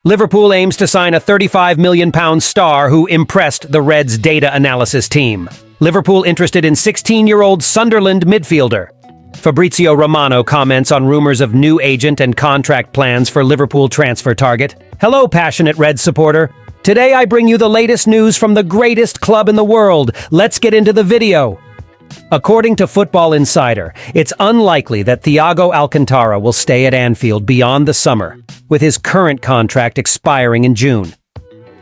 Liverpool aims to sign a £35 million star who impressed the Reds' data analysis team. Liverpool interested in 16-year-old Sunderland midfielder. Fabrio Romano comments on rumors of new agent and contract plans for Liverpool transfer target. Hello, passionate Reds supporter. Today I bring you the latest news from the greatest club in the world. Let's get into the video. According to Football Insider, it's unlikely that Thiago Alcantara will stay at Anfield beyond the summer, with his current contract expiring in June.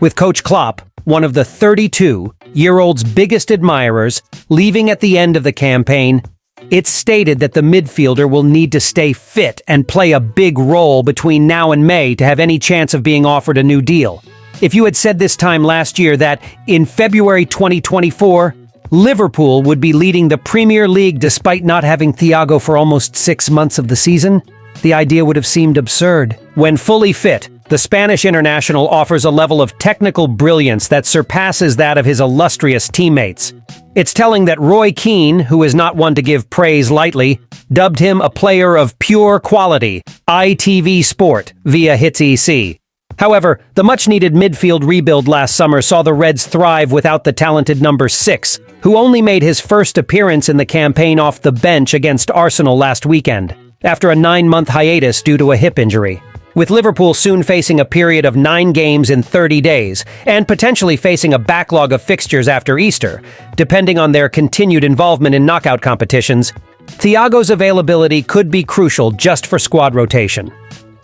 With Coach Klopp, one of the 32-year-old's biggest admirers, leaving at the end of the campaign, it's stated that the midfielder will need to stay fit and play a big role between now and May to have any chance of being offered a new deal. If you had said this time last year that, in February 2024, Liverpool would be leading the Premier League despite not having Thiago for almost 6 months of the season, the idea would have seemed absurd. When fully fit, the Spanish international offers a level of technical brilliance that surpasses that of his illustrious teammates. It's telling that Roy Keane, who is not one to give praise lightly, dubbed him a player of pure quality, ITV Sport, via Hits EC. However, the much-needed midfield rebuild last summer saw the Reds thrive without the talented number 6, who only made his first appearance in the campaign off the bench against Arsenal last weekend, after a 9-month hiatus due to a hip injury. With Liverpool soon facing a period of 9 games in 30 days, and potentially facing a backlog of fixtures after Easter, depending on their continued involvement in knockout competitions, Thiago's availability could be crucial just for squad rotation.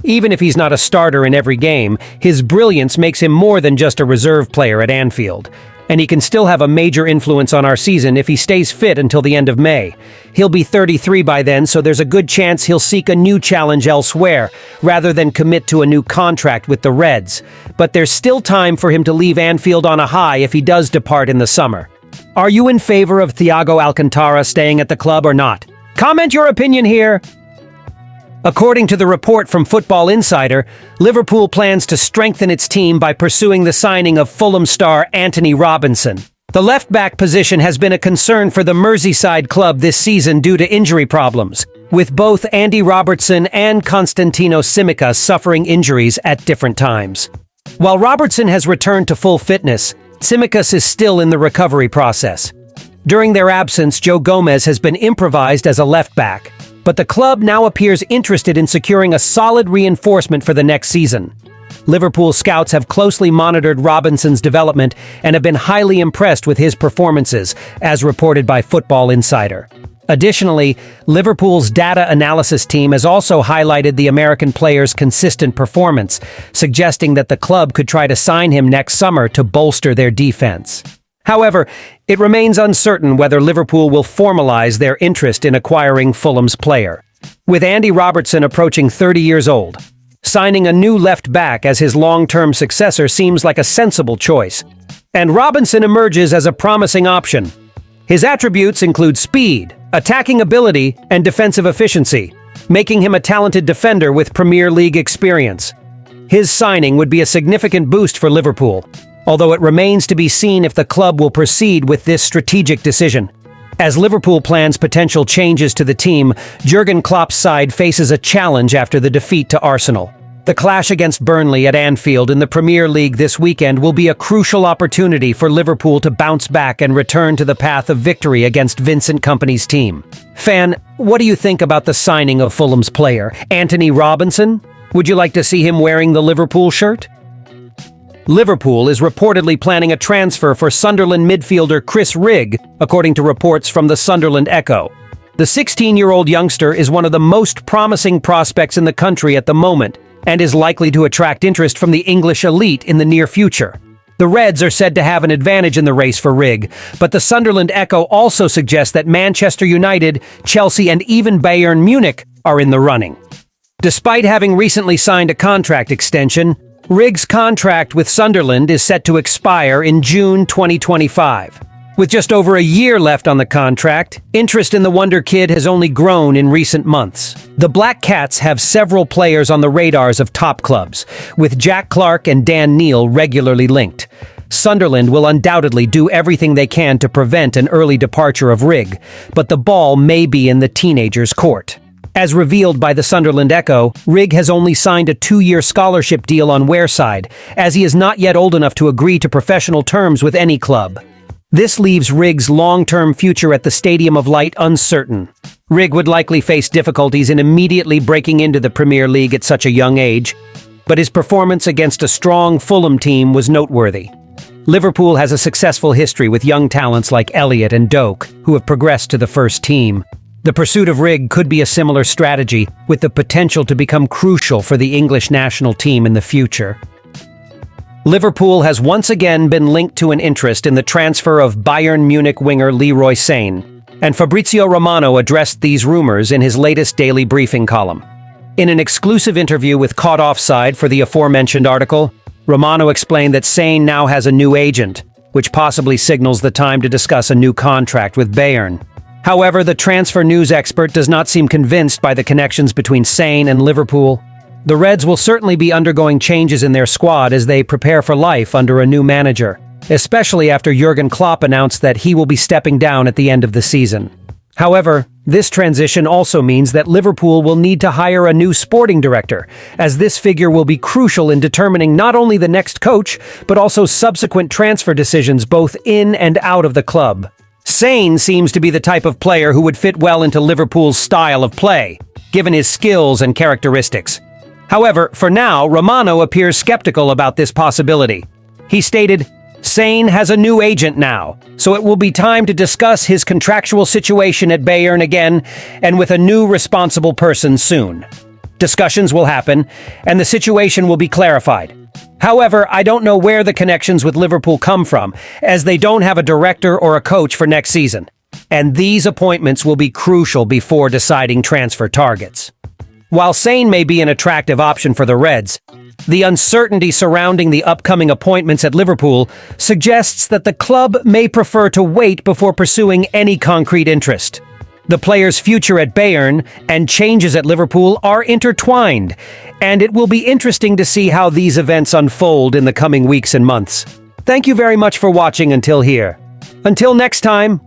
Even if he's not a starter in every game, his brilliance makes him more than just a reserve player at Anfield. And he can still have a major influence on our season if he stays fit until the end of May. He'll be 33 by then, so there's a good chance he'll seek a new challenge elsewhere, rather than commit to a new contract with the Reds. But there's still time for him to leave Anfield on a high if he does depart in the summer. Are you in favor of Thiago Alcantara staying at the club or not? Comment your opinion here! According to the report from Football Insider, Liverpool plans to strengthen its team by pursuing the signing of Fulham star Anthony Robinson. The left-back position has been a concern for the Merseyside club this season due to injury problems, with both Andy Robertson and Constantino Simica suffering injuries at different times. While Robertson has returned to full fitness, Tsimikas is still in the recovery process. During their absence, Joe Gomez has been improvised as a left-back, but the club now appears interested in securing a solid reinforcement for the next season. Liverpool scouts have closely monitored Robinson's development and have been highly impressed with his performances, as reported by Football Insider. Additionally, Liverpool's data analysis team has also highlighted the American player's consistent performance, suggesting that the club could try to sign him next summer to bolster their defense. However, it remains uncertain whether Liverpool will formalize their interest in acquiring Fulham's player. With Andy Robertson approaching 30 years old, signing a new left-back as his long-term successor seems like a sensible choice, and Robinson emerges as a promising option. His attributes include speed, attacking ability, and defensive efficiency, making him a talented defender with Premier League experience. His signing would be a significant boost for Liverpool, although it remains to be seen if the club will proceed with this strategic decision. As Liverpool plans potential changes to the team, Jurgen Klopp's side faces a challenge after the defeat to Arsenal. The clash against Burnley at Anfield in the Premier League this weekend will be a crucial opportunity for Liverpool to bounce back and return to the path of victory against Vincent Kompany's team. Fan, what do you think about the signing of Fulham's player, Anthony Robinson? Would you like to see him wearing the Liverpool shirt? Liverpool is reportedly planning a transfer for Sunderland midfielder Chris Rigg, according to reports from the Sunderland Echo. The 16-year-old youngster is one of the most promising prospects in the country at the moment, and is likely to attract interest from the English elite in the near future. The Reds are said to have an advantage in the race for Rigg, but the Sunderland Echo also suggests that Manchester United, Chelsea, and even Bayern Munich are in the running. Despite having recently signed a contract extension, Rigg's contract with Sunderland is set to expire in June 2025. With just over a year left on the contract, interest in the Wonder Kid has only grown in recent months. The Black Cats have several players on the radars of top clubs, with Jack Clarke and Dan Neil regularly linked. Sunderland will undoubtedly do everything they can to prevent an early departure of Rigg, but the ball may be in the teenager's court. As revealed by the Sunderland Echo, Rigg has only signed a 2-year scholarship deal on Wearside, as he is not yet old enough to agree to professional terms with any club. This leaves Rigg's long-term future at the Stadium of Light uncertain. Rigg would likely face difficulties in immediately breaking into the Premier League at such a young age, but his performance against a strong Fulham team was noteworthy. Liverpool has a successful history with young talents like Elliott and Doak, who have progressed to the first team. The pursuit of Rigg could be a similar strategy, with the potential to become crucial for the English national team in the future. Liverpool has once again been linked to an interest in the transfer of Bayern Munich winger Leroy Sane, and Fabrizio Romano addressed these rumors in his latest daily briefing column. In an exclusive interview with Caught Offside for the aforementioned article, Romano explained that Sane now has a new agent, which possibly signals the time to discuss a new contract with Bayern. However, the transfer news expert does not seem convinced by the connections between Sane and Liverpool. The Reds will certainly be undergoing changes in their squad as they prepare for life under a new manager, especially after Jurgen Klopp announced that he will be stepping down at the end of the season. However, this transition also means that Liverpool will need to hire a new sporting director, as this figure will be crucial in determining not only the next coach, but also subsequent transfer decisions both in and out of the club. Sane seems to be the type of player who would fit well into Liverpool's style of play, given his skills and characteristics. However, for now, Romano appears skeptical about this possibility. He stated, "Sane has a new agent now, so it will be time to discuss his contractual situation at Bayern again and with a new responsible person soon. Discussions will happen, and the situation will be clarified. However, I don't know where the connections with Liverpool come from, as they don't have a director or a coach for next season. And these appointments will be crucial before deciding transfer targets." While Sane may be an attractive option for the Reds, the uncertainty surrounding the upcoming appointments at Liverpool suggests that the club may prefer to wait before pursuing any concrete interest. The player's future at Bayern and changes at Liverpool are intertwined, and it will be interesting to see how these events unfold in the coming weeks and months. Thank you very much for watching until here. Until next time,